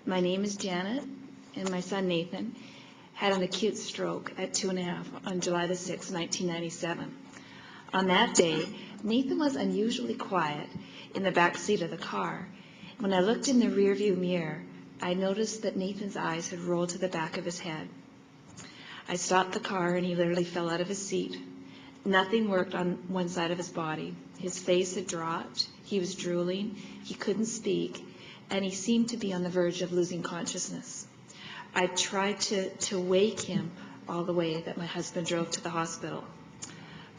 My name is Janet, and my son Nathan had an acute stroke at 2.5 on July the 6th, 1997. On that day, Nathan was unusually quiet in the back seat of the car. When I looked in the rearview mirror, I noticed that Nathan's eyes had rolled to the back of his head. I stopped the car and he literally fell out of his seat. Nothing worked on one side of his body. His face had dropped, he was drooling, he couldn't speak, and he seemed to be on the verge of losing consciousness. I tried to wake him all the way that my husband drove to the hospital.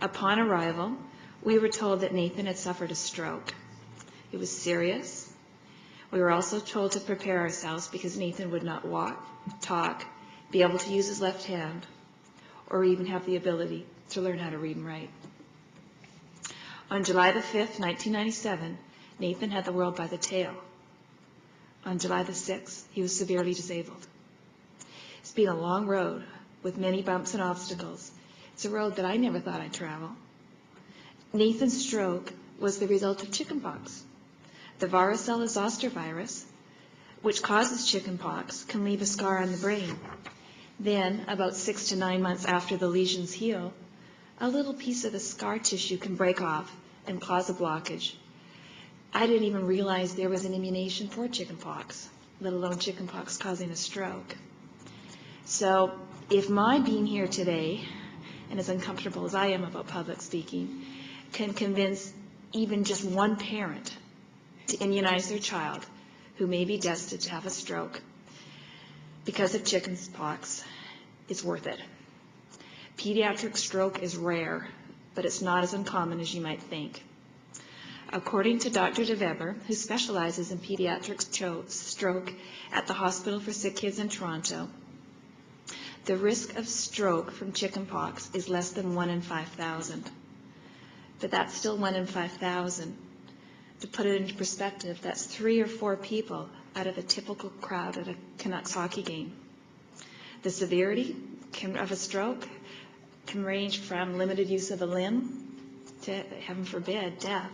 Upon arrival, we were told that Nathan had suffered a stroke. It was serious. We were also told to prepare ourselves because Nathan would not walk, talk, be able to use his left hand, or even have the ability to learn how to read and write. On July the 5th, 1997, Nathan had the world by the tail. On July the 6th, he was severely disabled. It's been a long road with many bumps and obstacles. It's a road that I never thought I'd travel. Nathan's stroke was the result of chickenpox. The varicella zoster virus, which causes chickenpox, can leave a scar on the brain. Then, about 6 to 9 months after the lesions heal, a little piece of the scar tissue can break off and cause a blockage. I didn't even realize there was an immunization for chickenpox, let alone chickenpox causing a stroke. So if my being here today, and as uncomfortable as I am about public speaking, can convince even just one parent to immunize their child who may be destined to have a stroke because of chickenpox, it's worth it. Pediatric stroke is rare, but it's not as uncommon as you might think. According to Dr. DeVeber, who specializes in pediatric stroke at the Hospital for Sick Kids in Toronto, the risk of stroke from chickenpox is less than 1 in 5,000. But that's still 1 in 5,000. To put it into perspective, that's 3 or 4 people out of a typical crowd at a Canucks hockey game. The severity of a stroke can range from limited use of a limb to, heaven forbid, death.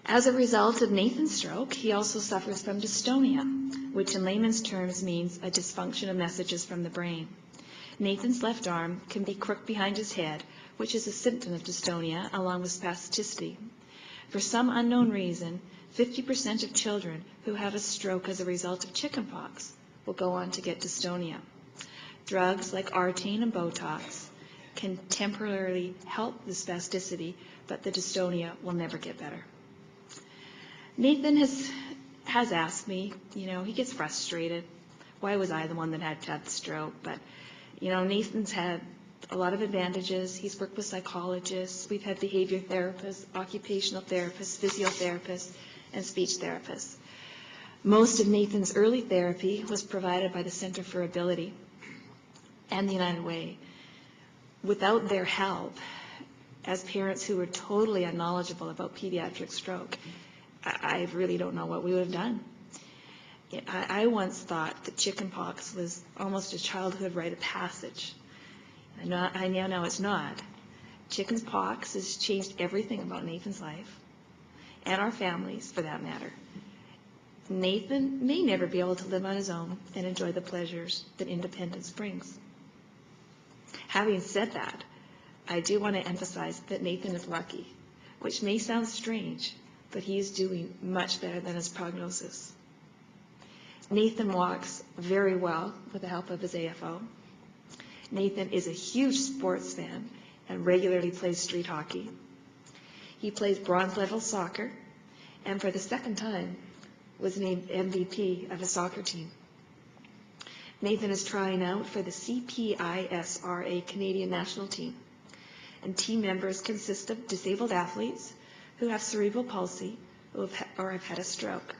As a result of Nathan's stroke, he also suffers from dystonia, which in layman's terms means a dysfunction of messages from the brain. Nathan's left arm can be crooked behind his head, which is a symptom of dystonia, along with spasticity. For some unknown reason, 50% of children who have a stroke as a result of chickenpox will go on to get dystonia. Drugs like Artane and Botox can temporarily help the spasticity, but the dystonia will never get better. Nathan has asked me, he gets frustrated. Why was I the one that had to have the stroke? But, Nathan's had a lot of advantages. He's worked with psychologists. We've had behavior therapists, occupational therapists, physiotherapists, and speech therapists. Most of Nathan's early therapy was provided by the Center for Ability and the United Way. Without their help, as parents who were totally unknowledgeable about pediatric stroke, I really don't know what we would have done. I once thought that chickenpox was almost a childhood rite of passage. I now know it's not. Chickenpox has changed everything about Nathan's life, and our families, for that matter. Nathan may never be able to live on his own and enjoy the pleasures that independence brings. Having said that, I do want to emphasize that Nathan is lucky, which may sound strange, but he is doing much better than his prognosis. Nathan walks very well with the help of his AFO. Nathan is a huge sports fan and regularly plays street hockey. He plays bronze level soccer, and for the second time was named MVP of his soccer team. Nathan is trying out for the CPISRA Canadian national team, and team members consist of disabled athletes who have cerebral palsy or have had a stroke.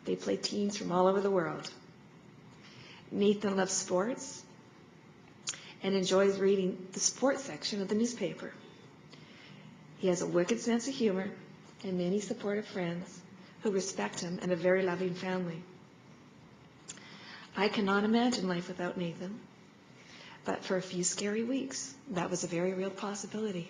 They play teams from all over the world. Nathan loves sports and enjoys reading the sports section of the newspaper. He has a wicked sense of humor and many supportive friends who respect him and a very loving family. I cannot imagine life without Nathan, but for a few scary weeks, that was a very real possibility.